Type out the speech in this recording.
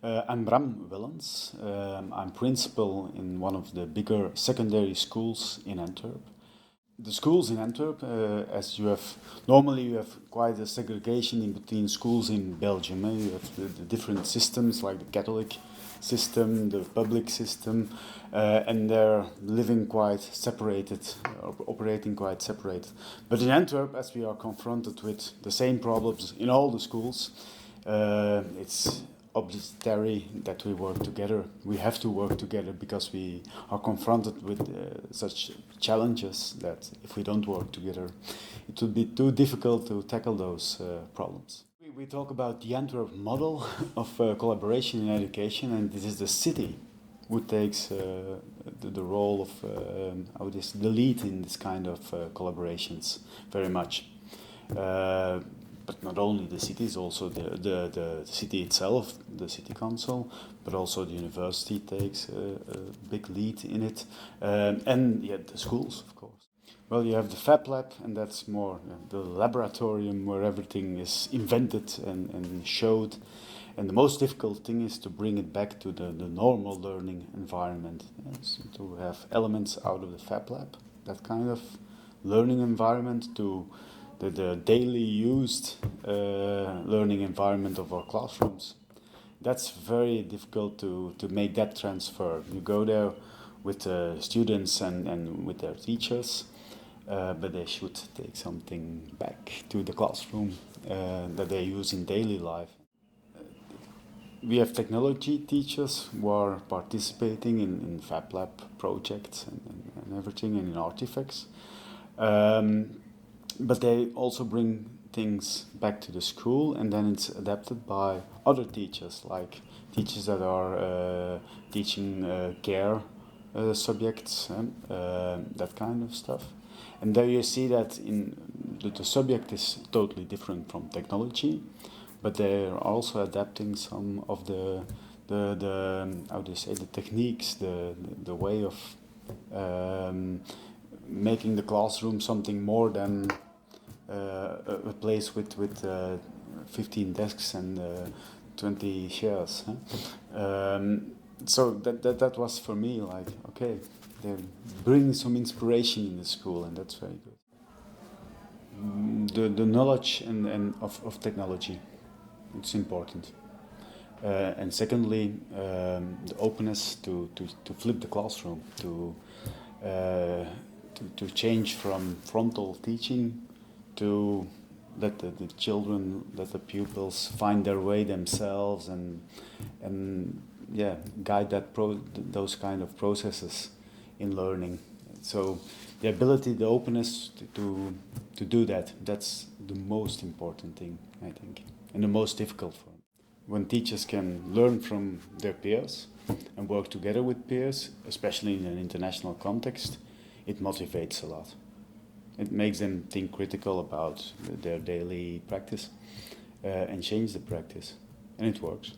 I'm Bram. I'm principal in one of the bigger secondary schools in Antwerp. The schools in Antwerp, as you have, normally you have quite a segregation in between schools in Belgium. You have the different systems like the Catholic system, the public system, and they're living quite separated, operating quite separated. But in Antwerp, as we are confronted with the same problems in all the schools, it's obligatory that we work together. We have to work together because we are confronted with such challenges that if we don't work together, it would be too difficult to tackle those problems. We talk about the Antwerp model of collaboration in education, and this is the city who takes the role of the lead in this kind of collaborations very much. But not only the cities, also the city itself, the city council, but also the university takes a big lead in it, and yeah, the schools, of course. Well, you have the Fab Lab, and that's more the laboratorium where everything is invented and showed. And the most difficult thing is to bring it back to the normal learning environment. Yes, to have elements out of the Fab Lab, that kind of learning environment, to the daily used learning environment of our classrooms. That's very difficult to make that transfer. You go there with students and with their teachers, but they should take something back to the classroom that they use in daily life. We have technology teachers who are participating in Fab Lab projects and everything, and in Artifex. But they also bring things back to the school, and then it's adapted by other teachers, like teachers that are teaching care subjects, that kind of stuff. And there you see that the subject is totally different from technology, but they're also adapting some of the how do you say, the techniques, the way of making the classroom something more than a place with 15 desks and 20 chairs. So that was for me like, okay, they're bringing some inspiration in the school, and that's very good. The knowledge and of technology, it's important. And secondly, the openness to flip the classroom, to change from frontal teaching to let the children, let the pupils find their way themselves, and yeah, guide those kind of processes in learning. So the ability, the openness to do that, that's the most important thing, I think, and the most difficult for them. When teachers can learn from their peers and work together with peers, especially in an international context, it motivates a lot. It makes them think critical about their daily practice and change the practice, and it works.